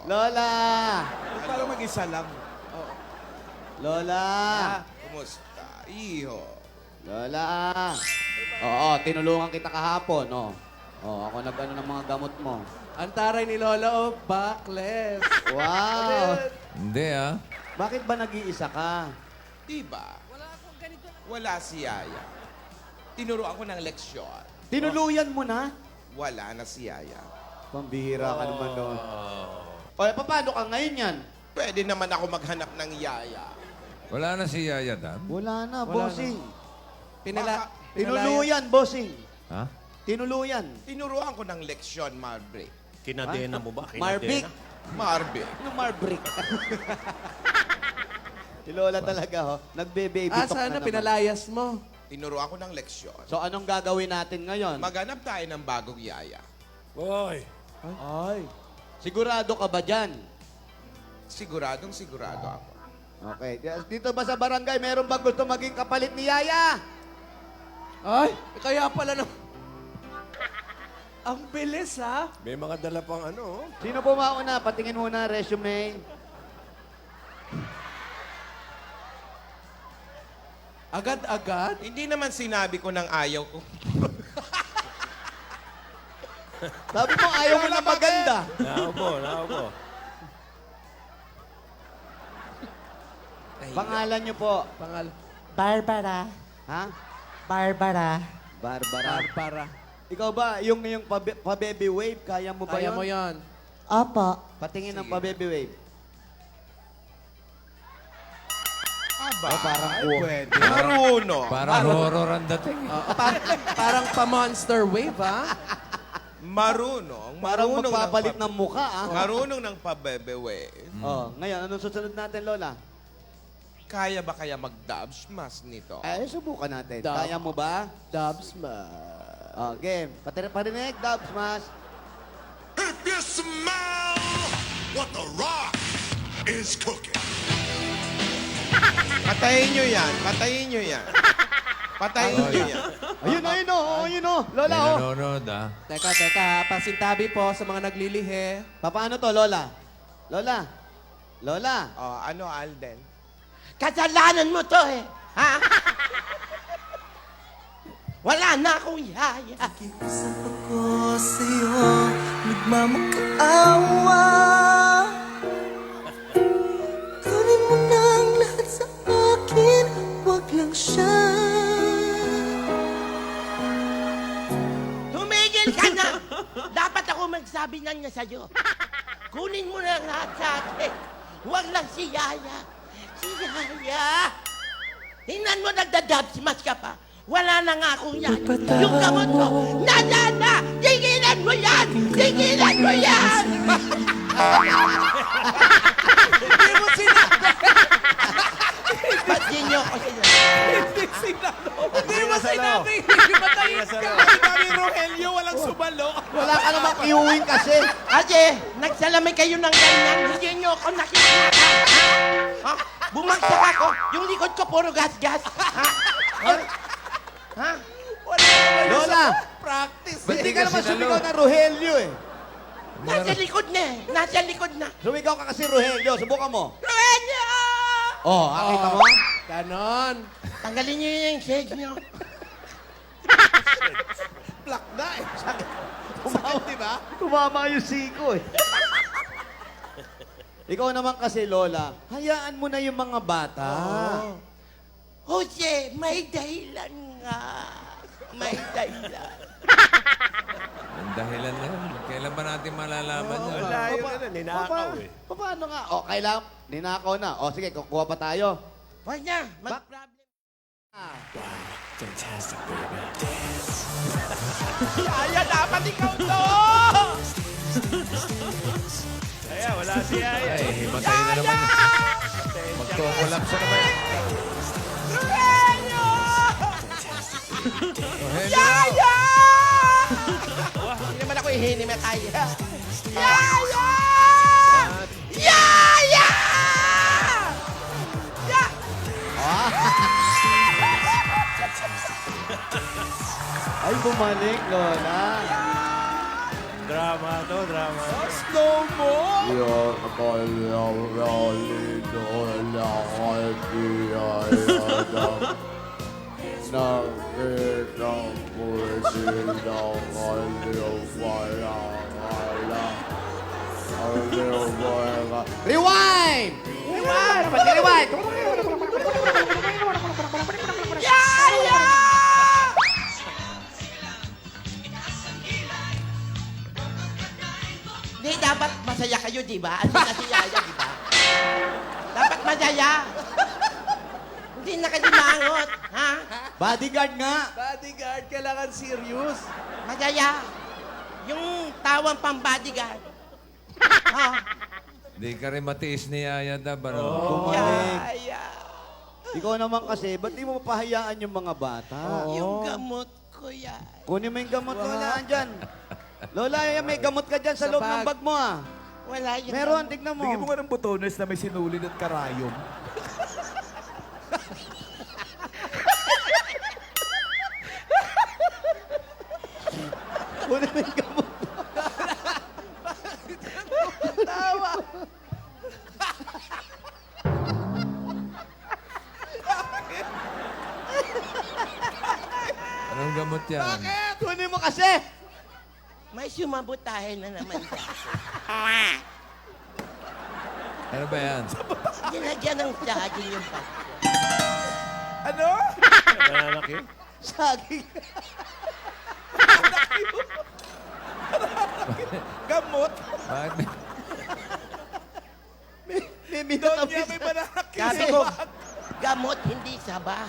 Lola! Para mag-isa lang. Lola! Kumusta? Iho. Lola! Oo, tinulungan kita kahapon, oh. Oh, ako nag-ano ng mga gamot mo. Ang taray ni Lola, oh, backless. Wow! Hindi ah. Bakit ba nag-iisa ka? Diba? Wala si Yaya. Tinuro ako ng leksyon. Tinuluyan mo na? Wala na si Yaya. Pambihira ka naman doon. O, paano ka ngayon yan? Pwede naman ako maghanap ng Yaya. Wala na si Yaya Dan. Wala na, Wala bossing. Pinala... Tinuluyan, bossing. Ha? Tinuluyan. Tinuruan ko ng leksyon, Marbrick. Kinadena mo ba? Marvick. Marbrick. Ano Marbrick? Si Lola talaga, oh. Nagbe-baby Ah, talk na sana naman. pinalayas mo. Tinuruan ko ng leksyon. So, anong gagawin natin ngayon? Maghanap tayo ng bagong Yaya. Boy! Ay. Sigurado ka ba dyan? Siguradong sigurado ako. Okay. Dito ba sa barangay, meron ba gusto maging kapalit ni Yaya? Ay, kaya pala no. Ang bilis, ha? May mga dala pang ano. Sino po mauna? Patingin muna, resume. Agad-agad? Hindi naman sinabi ko ng ayaw ko. Sabi mo, ayaw mo na maganda. Naupo. Pangalan niyo po. Barbara. Ha? Barbara. Barbara. Para. Ikaw ba, yung pa-baby wave, kaya mo ba Kaya yun? mo yan. Opo. Patingin ng Sige. pa-baby wave. Aba, parang ay, po. pwede. Marunong. Parang horror ang dating. Parang pa-monster wave, ha? Marunong. Parang Marunong magpapalit ng mukha, ah. Marunong ng pabebewe. Oh, ngayon, anong susunod natin, Lola? Kaya ba kaya mag-dub smash nito? Subukan natin. Dub. Kaya mo ba? Dubs ma. Oh, game. Parinig, dub smash. If you smell what the rock is cooking. Patayin nyo yan. Patayin nyo yan. Patayin nyo yan. Ayun oh. Lola, May oh. nanonood ah. Teka. Pasintabi po sa mga naglilihi. Paano to, Lola? Lola. Oh, ano, Alden? Kasalanan mo to eh. Ha? Wala na akong yaya. Isang ako sa'yo, nagmamakaawa. Kunin mo na ang lahat sa akin, wag lang siya. Tumigil ka na! Dapat ako magsabi na niya sa'yo. Kunin mo na ang lahat sa akin. Huwag lang si Yaya. Si Yaya! Tingnan mo, nagdadab si Mas ka pa. Wala na nga akong Yaya. Yung gamot mo, nandyan na! Tigilan mo yan! Tigilan mo yan! Hindi mo sinabi! Ba't di niyo ako sinabi? Hindi mo sinabi! Hindi matayin ka! Sabi, Rogelio, walang subalo. Wala ka namang kiuwing kasi. Ate, nagsalamay kayo ng ganyan. Hindi niyo ako nakikita. Ha? Bumagsak ako. Yung likod ko puro gas-gas. Ha? Ha? Lola, Practice ba't di eh. ka naman sumigaw na Rogelio eh? Nasa likod na eh. Nasa likod na. Sumigaw ka kasi Rogelio. Subukan mo. Rogelio! Oh, nakita mo? Ganon. Tanggalin niyo yung shades niyo. Plak na eh. Sakit, di ba? Tumama yung siko eh. Ikaw naman kasi, Lola, hayaan mo na yung mga bata. Jose, may dahilan nga. May dahilan. Ang dahilan na yun. Kailan ba natin malalaman yun? Wala yun ano, ninakaw eh. Paano nga? O, kailangan, ninakaw na. O, sige, kukuha pa tayo. Huwag na. Mag-problem. Yaya, dapat ikaw to! Kaya, wala si Yaya. Ay, himatay na naman. Magkukulaps na naman. Rogelio! Rogelio! Yaya! Hindi naman ako ihinimatay. Yaya! Yaya! Ay, bumalik, Lola. Drama to, drama. Slow mo! Rewind! Rewind! Rewind! Yaya! Di, dapat masaya kayo, di ba? Ano na si Yaya, di ba? Dapat masaya. Hindi na kayo mangot, ha? Bodyguard nga! Bodyguard, kailangan serious. Masaya. Yung tawang pang-bodyguard. Ha? Hindi ka rin matiis ni Yaya Dab, ano? Bumalik. Yaya. Ikaw naman kasi, ba't di mo papahayaan yung mga bata? Yung gamot ko yan. Kunin mo yung gamot mo na dyan. Lola, may gamot ka dyan sa Sa loob ng bag. bag mo ah. Wala yung Meron, gamot. tignan mo. Bigyan mo nga ng butones na may sinulid at karayom. Kunin mo yung gamot. Anong gamot yan? Kunin mo kasi! May sumabutahin na naman siya. Ano ba yan? Ginagyan ng saging yung pag. Ano? Malalaki. Saging. Gamot? Bakit? May Doon minatamis. niya may manakit. Sabi ko, gamot, hindi saba.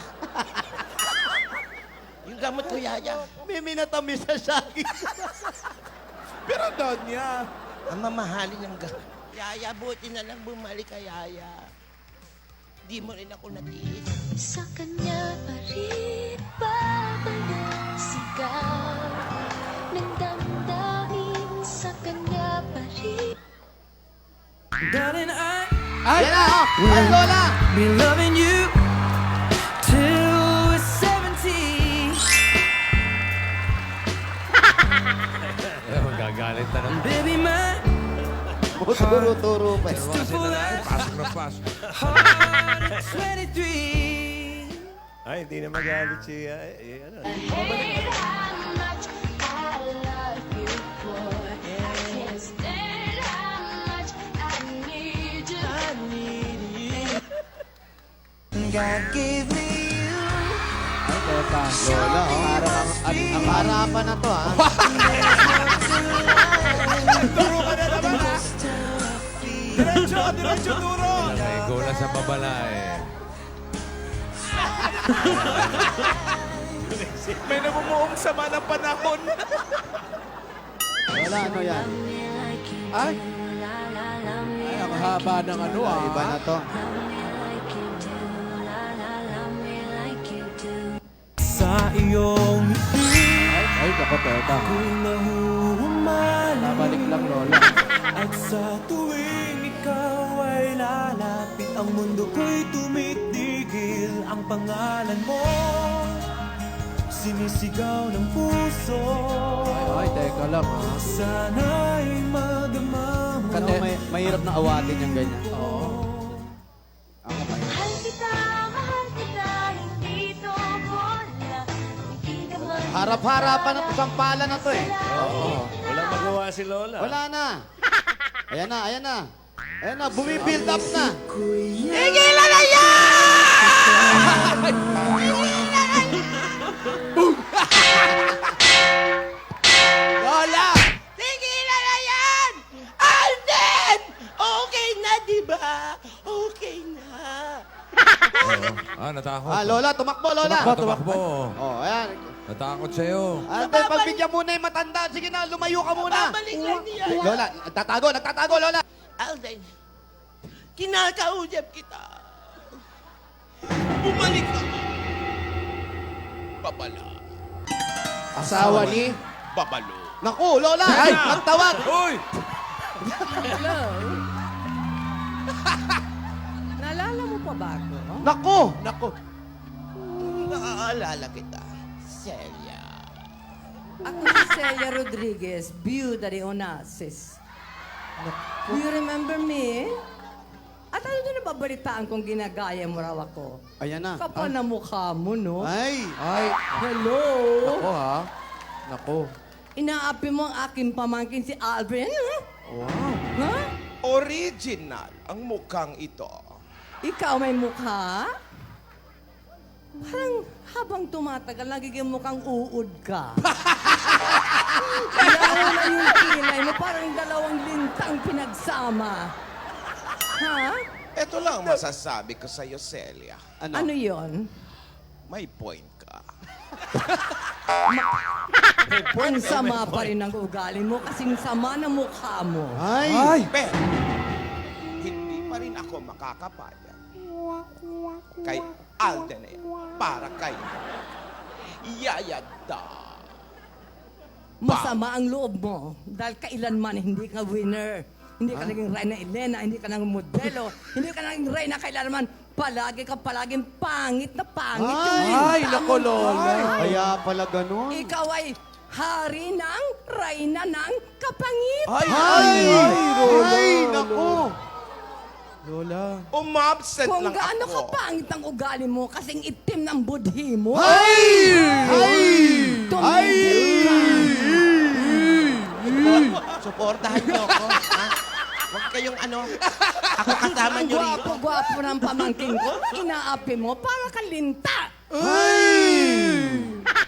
Yung gamot ko, Yaya. May minatamis sa saging. Pero doon niya. Ang mamahalin ng gamot. Yaya, buti na lang bumalik ka, Yaya. Di mo rin ako natiis. Sa kanya pa rin babalik sigaw ng damdamin, sa kanya pa rin. Darling, I Yan na, oh! Ay, Lola! be loving you till we're 70. Eh, magagalit na naman. Baby, my Turo-turo pa. still full of Pasok na pasok. heart at 23. Ay, hindi na magalit si... ano. Hate how much I love you, boy. I can't stand how much I need you. God gave me you. Ay, teka. Lola, oh. Parang ang harapan na to, ah. Diretso turo. May gula sa babala eh. May namumuong sama ng panahon. Lola, ano yan? Ay, ang haba ng ano ah. Iba na to. Sa iyong ngiti Ay, naku, teka. ako'y nahuhumaling. Babalik lang, Lola. At sa tuwing ikaw ay lalapit, ang mundo ko'y tumitigil. Ang pangalan mo sinisigaw ng puso. Ay, teka lang ah. Sana'y madama mo. Kasi mahirap na awatin yung ganyan. Oo. Ako mahirap. Mahal kita, hindi to bola. Hindi ka man Harap-harapan na to, sampalan na to eh. Oo. Walang magawa si Lola. Wala na. Ayan na, ayan na. Ayan na, bumibuild up na. Tigilan na Lola! Tigilan na yan! Alden! Okay na, di ba? Okay na. Ah, natakot. Ah, Lola, tumakbo, Lola. Tumakbo. Oh, ayan. Natakot sa'yo. Ate, pagbigyan muna yung matanda. Sige na, lumayo ka muna. Babalik lang niya. Lola, nagtatago, Lola. Alden, kinakausap kita. Bumalik ka. Babala. Asawa ni... Babalo. Naku, Lola, ay, magtawag. Uy! Naalala mo pa ba ako? Naku. Naku. Naaalala kita. Celia. Ako si Celia Rodriguez, Viuda de Onassis. Do you remember me? At ano din nababalitaan kung ginagaya mo raw ako? Ayan na. Kapal na mukha mo, no? Ay! Hello? Ako ha? Nako. Inaapi mo ang aking pamangkin si Alvin, ha? Wow. Ha? Original ang mukhang ito. Ikaw may mukha? Parang habang tumatagal, nagiging mukhang uod ka. Lalo na yung kilay mo, parang dalawang lintang pinagsama. Ha? Ito lang masasabi ko sa'yo, Celia. Ano yon? May point ka. Ang sama pa rin ang ugali mo kasing sama ng mukha mo. Ay! Pero, hindi pa rin ako makakapayag kay Alden na yan para kay Yayada. Masama ang loob mo dahil kailanman hindi ka winner. Hindi ka naging Reyna Elena, hindi ka naging modelo, hindi ka naging Reyna kailanman. Palaging pangit na pangit. yung Ay, linta nako, mo. Lola. Kaya pala ganun. Ikaw ay hari ng Reyna ng kapangitan. Ay, Ay, naku! Lola. Umabsent Kung lang gaano ako. kapangit ang ugali mo kasing itim ng budhi mo. Ay! Tumigil ka. Suportahan niyo ako, ha? Huwag kayong ano, ako kasama Ang niyo rito. gwapo-gwapo ng pamangking ko, inaapi mo para kalinta.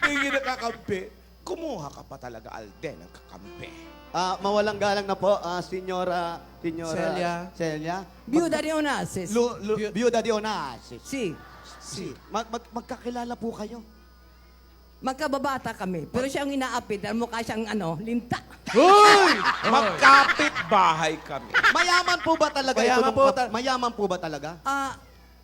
Hindi nakakampi. Kumuha ka pa talaga, Alden, ng kakampi. Mawalang galang na po, Senyora Celia. Viuda de Onassis. Viuda de Onassis. Si, Magkakilala po kayo. magkababata kami. Pero siya ang inaapi dahil mukha siyang ano, linta. Magkapit bahay kami. Mayaman po ba talaga Mayaman ito? po Mayaman po ba talaga?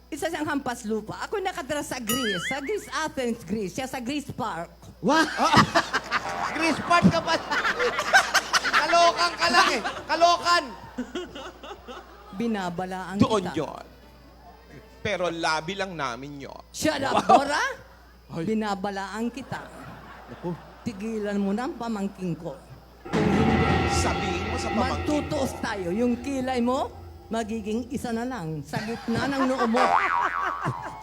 Isa siyang hampas lupa. Ako nakatira sa Greece, Athens, Greece. Siya sa Greece Park. What? Chris Part ka pa. Kalokan ka lang eh. Kalokan. Binabalaan Doon kita. yon. Pero labi lang namin yon. Shut up, Dora! Binabalaan kita. Tigilan mo na ang pamangking ko. Kung hindi, Sabihin mo sa pamangkin mo. magtutuos tayo. Yung kilay mo, magiging isa na lang sa gitna ng noo mo.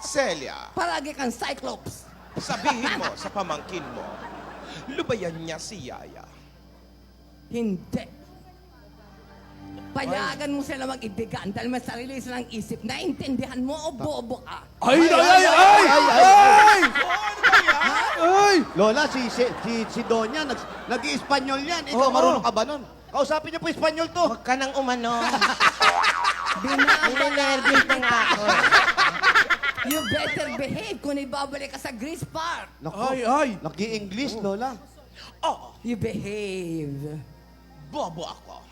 Celia, Palagi kang Cyclops. sabihin mo sa pamangkin mo, lubayan niya si Yaya. Hindi. Payagan mo sila mag-ibigan dahil may sarili silang isip. Naintindihan mo o bobo ka? Ay! Lola, si Donya, nag-i-Espanyol yan. Ikaw, marunong ka ba nun? Kausapin niyo po Espanyol to. Huwag ka nang umano. Binabalaan Ninenervous na nga ako. You better behave kung ibabalik ka sa Greece Park. Naku, Ay! nag-i-English, Lola. Oh, You behave. bobo ako.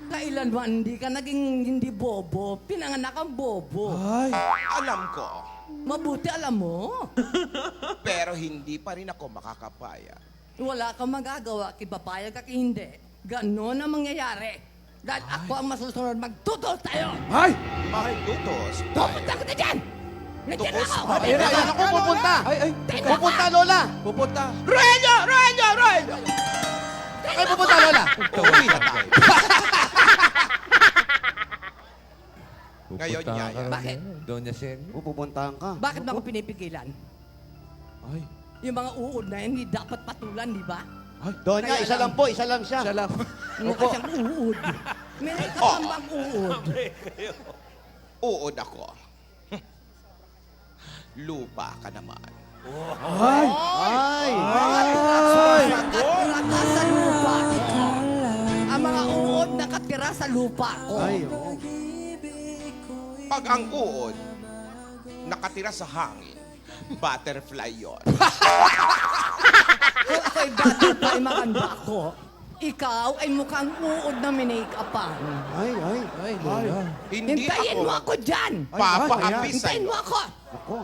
Kailanman hindi ka naging hindi bobo. Pinanganak kang bobo. Ay! Alam ko, Mabuti alam mo. pero hindi pa rin ako makakapaya. Wala kang magagawa, kipapayag ka hindi. Ganon ang mangyayari. Dahil ako ang masusunod, magtutos tayo! Ay! Makilutos. Pupunta ko na dyan! Nandiyan Tukos ako! pa. Ayan ako pupunta. Ay! Pupunta, Lola. Pupunta. Renyo! Kayo pupunta, Lola. Uuwi na tayo. Ngayon, Pupunta Yaya. ka rin Bakit? ngayon, Doña Celia. Pupuntahan ka. Bakit mo ako pinipigilan? Ay! Yung mga uod na yan, hindi dapat patulan, di ba? Donya, Kaya isa lang po, isa lang siya. Siya lang. Mukha siyang uod. May nakakambang uod. Uod ako. Lupa ka naman. Ay! Nakatira sa lupa ko. Ang mga uod nakatira sa lupa ko. Ay, oh. Pag ang uod nakatira sa hangin, butterfly yon. Kung ako'y butterfly maganda ako, ikaw ay mukhang uod na minake-upan. Ay. Ay, Lola. Hindi Hintayin ako mo ako dyan! papaapi Hintayin sa'yo. mo ako! Ako.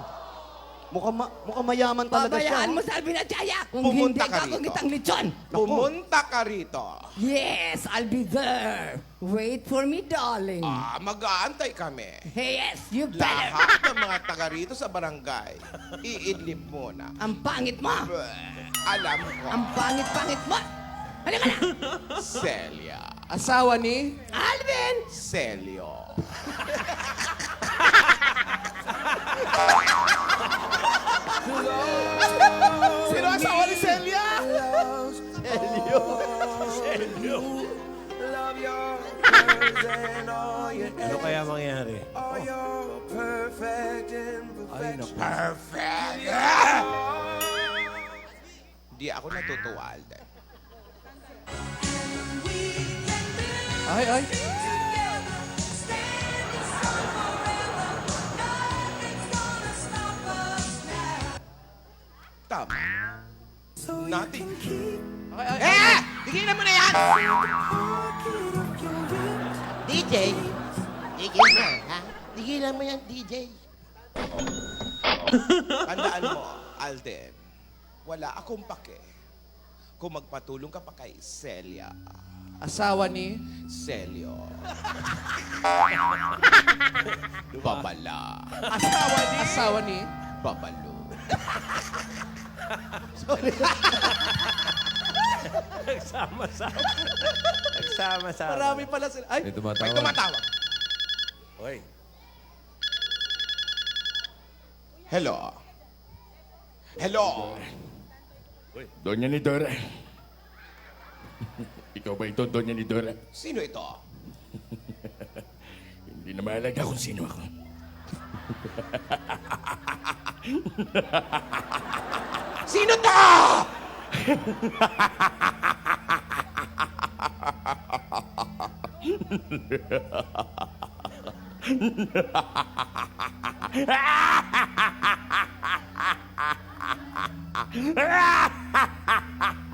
Mukhang mayaman talaga siya. Babayaan oh. mo sa Albinachaya! Kung Pumunta hindi ka ka, kung rito. kitang lechon! Pumunta ka rito. Yes, I'll be there. Wait for me, darling. Mag-aantay kami. Hey, yes, you better. Lahat ng mga taga rito sa barangay, iidlip muna. Ang pangit mo. Bleh. Alam ko. Ang pangit-pangit mo! Halika na! Celia. Asawa ni? Alvin! Celio. Sino asawa ni Celia? Ano kaya mangyari? Ay, naku. Perfect! Hindi ako natutuwa, Alden. Ay, ay. Tama. Nothing. Ay, ay, ay. Eh! Tigilan mo na yan! DJ! Tigilan mo, ha? Tigilan mo yan, DJ. Tandaan mo, Alden, wala akong pake kung magpatulong ka pa kay Celia. Asawa ni? Celio. Babala. Asawa ni? Asawa ni? Babalo. Nagsama-sama. Nagsama-sama. Marami pala sila. Ay, May May tumatawag. tumatawag. Hoy, Hello. Hello. Doña Nidora. Ikaw ba ito, Doña Nidora? Sino ito? Hindi na mahalaga kung sino ako. Sino to?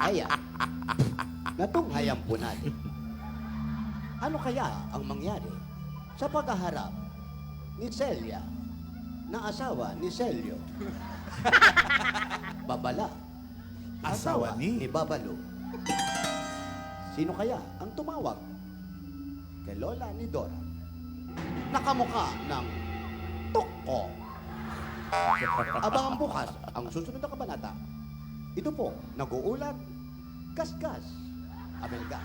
Ayan. Natunghayan po natin. Ano kaya ang mangyari sa paghaharap ni Celia na asawa ni Celio? Babala. Asawa ni Babalo. Sino kaya ang tumawag kay Lola ni Dora? Nakamukha ng Toko. Abangan bukas ang susunod na kabanata. Ito po, nag-uulat, Gasgas, Abelgas.